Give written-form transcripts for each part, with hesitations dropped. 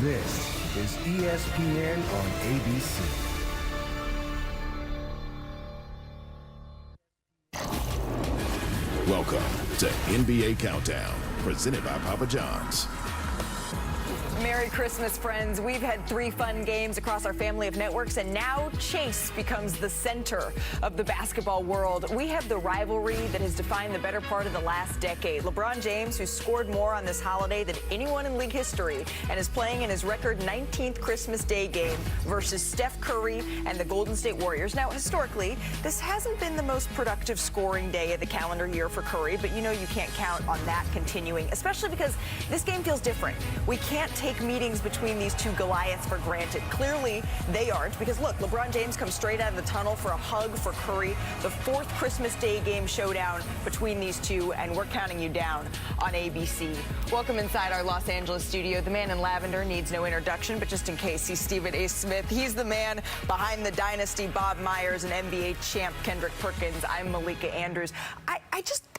This is ESPN on ABC. Welcome to NBA Countdown, presented by Papa John's. Merry Christmas, friends. We've had 3 fun games across our family of networks, and now Chase becomes the center of the basketball world. We have the rivalry that has defined the better part of the last decade. LeBron James, who scored more on this holiday than anyone in league history and is playing in his record 19th Christmas Day game versus Steph Curry and the Golden State Warriors. Now, historically, this hasn't been the most productive scoring day of the calendar year for Curry, but you know you can't count on that continuing, especially because this game feels different. We can't take meetings between these two Goliaths for granted. Clearly, they aren't, because look, LeBron James comes straight out of the tunnel for a hug for Curry, the 4th Christmas Day game showdown between these two, and we're counting you down on ABC. Welcome inside our Los Angeles studio. The man in lavender needs no introduction, but just in case, he's Stephen A. Smith. He's the man behind the dynasty, Bob Myers, and NBA champ Kendrick Perkins. I'm Malika Andrews.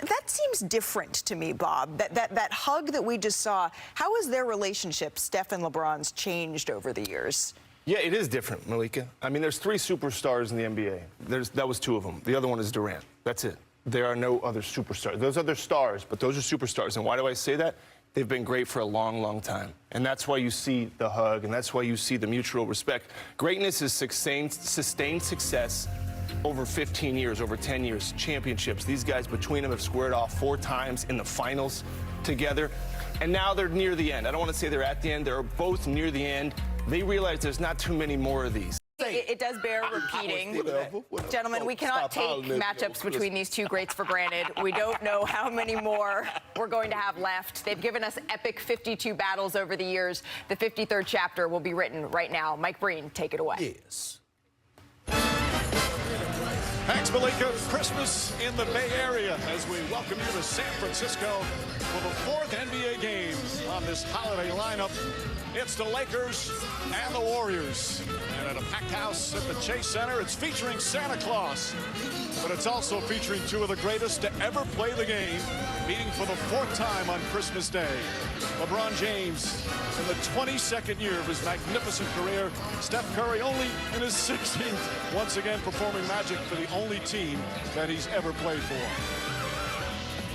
That seems different to me, Bob. That hug that we just saw, how has their relationship, Steph and LeBron's, changed over the years? Yeah, it is different, Malika. I mean, there's 3 superstars in the NBA. That was 2 of them. The other one is Durant. That's it. There are no other superstars. Those are their stars, but those are superstars. And why do I say that? They've been great for a long, long time. And that's why you see the hug, and that's why you see the mutual respect. Greatness is sustained success over 15 years, over 10 years, championships. These guys between them have squared off 4 times in the finals together. And now they're near the end. I don't want to say they're at the end. They're both near the end. They realize there's not too many more of these. It does bear repeating. Gentlemen, we cannot take matchups between these two greats for granted. We don't know how many more we're going to have left. They've given us epic 52 battles over the years. The 53rd chapter will be written right now. Mike Breen, take it away. Yes. Thanks, Malika. Christmas in the Bay Area as we welcome you to San Francisco for the 4th NBA game on this holiday lineup. It's the Lakers and the Warriors. And at a packed house at the Chase Center, it's featuring Santa Claus. But it's also featuring 2 of the greatest to ever play the game, meeting for the 4th time on Christmas Day. LeBron James in the 22nd year of his magnificent career. Steph Curry only in his 16th, once again performing magic for the only team that he's ever played for.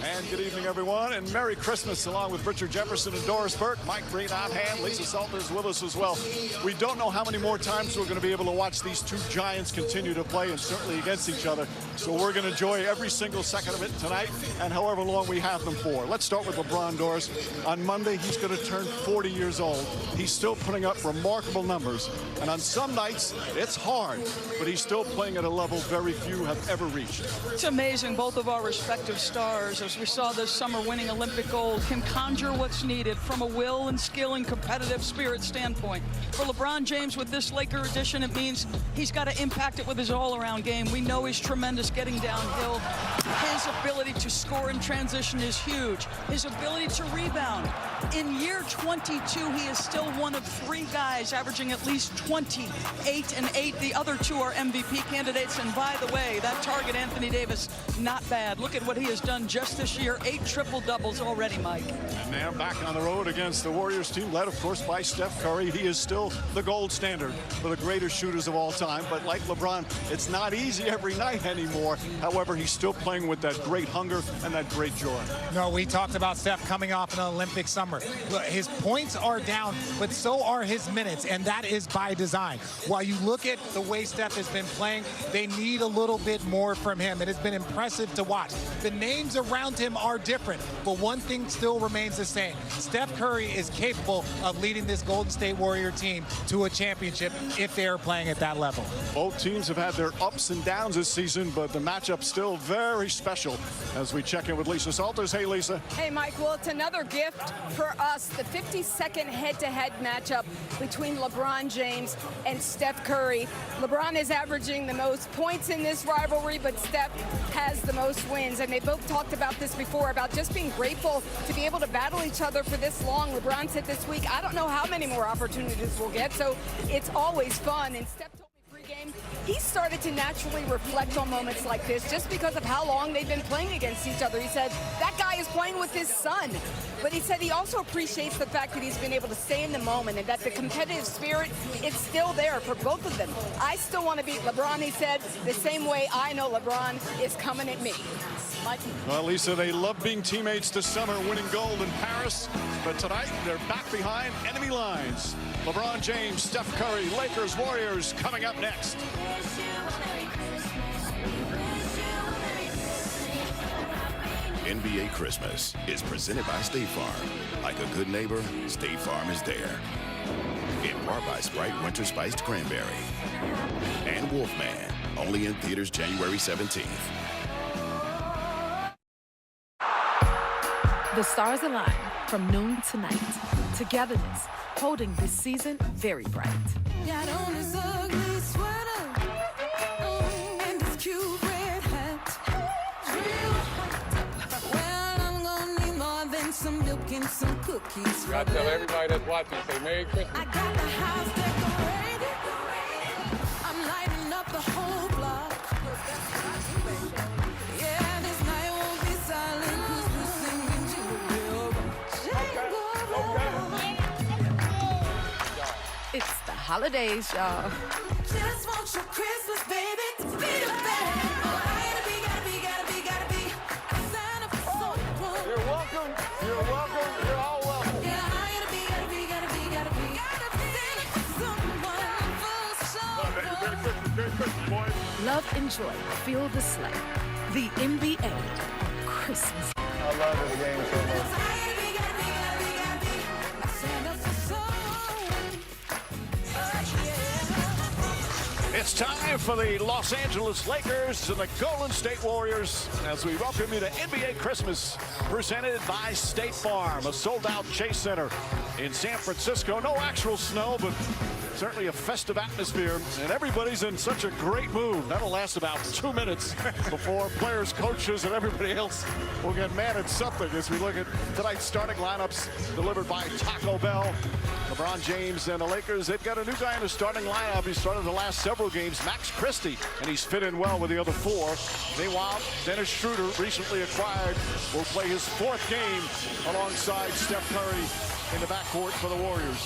And good evening, everyone, and Merry Christmas, along with Richard Jefferson and Doris Burke. Mike Breen on hand. Lisa Salters with us as well. We don't know how many more times we're going to be able to watch these 2 giants continue to play, and certainly against each other. So we're going to enjoy every single second of it tonight, and however long we have them for. Let's start with LeBron, Doris. On Monday, he's going to turn 40 years old. He's still putting up remarkable numbers, and on some nights, it's hard, but he's still playing at a level very few have ever reached. It's amazing. Both of our respective stars, as we saw this summer winning Olympic gold, can conjure what's needed from a will and skill and competitive spirit standpoint. For LeBron James, with this Laker edition, it means he's got to impact it with his all-around game. We know he's tremendous getting downhill. His ability to score in transition is huge. His ability to rebound. In year 22, he is still one of 3 guys averaging at least 28 and 8. The other 2 are MVP candidates. And by the way, that target, Anthony Davis, not bad. Look at what he has done just this year. 8 triple-doubles already, Mike. And they're back on the road against the Warriors team, led, of course, by Steph Curry. He is still the gold standard for the greatest shooters of all time. But like LeBron, it's not easy every night anymore. However, he's still playing with that great hunger and that great joy. No, we talked about Steph coming off an Olympic summer. His points are down, but so are his minutes, and that is by design. While you look at the way Steph has been playing, they need a little bit more from him. It has been impressive to watch. The names around him are different, but one thing still remains the same. Steph Curry is capable of leading this Golden State Warrior team to a championship if they are playing at that level. Both teams have had their ups and downs this season, but the matchup still very special. As we check in with Lisa Salters. Hey, Lisa. Hey, Mike. Well, it's another gift for us. The 52nd head-to-head matchup between LeBron James and Steph Curry. LeBron is averaging the most points in this rivalry, but Steph has the most wins. And they both talked about this before, about just being grateful to be able to battle each other for this long. LeBron said this week, I don't know how many more opportunities we'll get, so it's always fun. And Steph told me pregame he started to naturally reflect on moments like this just because of how long they've been playing against each other. He said, that guy is playing with his son. But he said he also appreciates the fact that he's been able to stay in the moment and that the competitive spirit is still there for both of them. I still want to beat LeBron, he said, the same way I know LeBron is coming at me. Mike. Well, Lisa, they love being teammates this summer, winning gold in Paris. But tonight, they're back behind enemy lines. LeBron James, Steph Curry, Lakers, Warriors coming up next. NBA Christmas is presented by State Farm. Like a good neighbor, State Farm is there. In part by Sprite Winter Spiced Cranberry. And Wolfman, only in theaters January 17th. The stars align from noon to night. Togetherness, holding this season very bright. Got on his ugly sweater and his cute red hat. Well, I'm gonna need more than some milk and some cookies. I tell everybody that's watching, say Merry Christmas. I got the house decorated. I'm lighting up the whole block. Yeah, this night won't be silent 'cause we're singing jingle bell. It's the holidays, y'all. Just want your Christmas, baby, to be the best. Oh, gotta be. Santa for someone. You're welcome. You're all welcome. Yeah, gotta be. Santa for someone, for Merry Christmas, boys. Love and joy fill the sleigh. The NBA on Christmas. I love this game so much. Santa for someone. It's time for the Los Angeles Lakers and the Golden State Warriors as we welcome you to NBA Christmas, presented by State Farm, a sold-out Chase Center in San Francisco. No actual snow, but certainly a festive atmosphere, and everybody's in such a great mood. That'll last about 2 minutes before players, coaches, and everybody else will get mad at something as we look at tonight's starting lineups delivered by Taco Bell. LeBron James and the Lakers, they've got a new guy in the starting lineup. He started the last several games, Max Christie, and he's fit in well with the other four. Meanwhile, Dennis Schroeder, recently acquired, will play his 4th game alongside Steph Curry in the backcourt for the Warriors.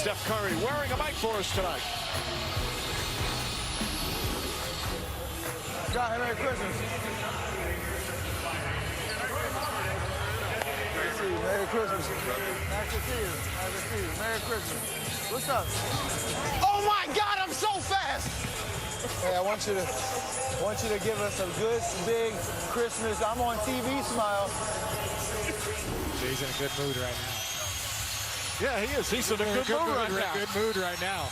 Steph Curry wearing a mic for us tonight. God, Merry Christmas. Merry Christmas. Nice to see you. Merry Christmas. What's up? Oh my God, I'm so fast. Hey, I want you to give us a good, big Christmas. I'm on TV, smile. He's in a good mood right now. Yeah, he is. He's in a good mood right now.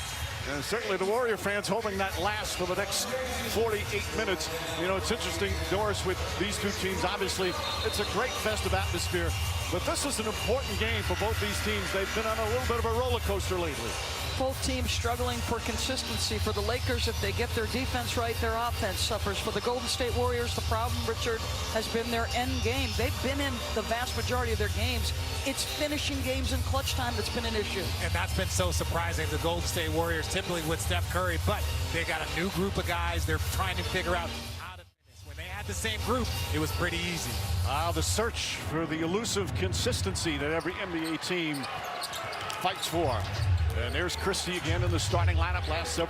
And certainly the Warrior fans hoping that lasts for the next 48 minutes. You know, it's interesting, Doris, with these two teams. Obviously, it's a great festive atmosphere. But this is an important game for both these teams. They've been on a little bit of a roller coaster lately. Both teams struggling for consistency. For the Lakers, if they get their defense right, their offense suffers. For the Golden State Warriors, the problem, Richard, has been their end game. They've been in the vast majority of their games. It's finishing games in clutch time that's been an issue. And that's been so surprising. The Golden State Warriors typically with Steph Curry, but they got a new group of guys. They're trying to figure out how to finish. When they had the same group, it was pretty easy. The search for the elusive consistency that every NBA team fights for. And there's Christie again in the starting lineup last several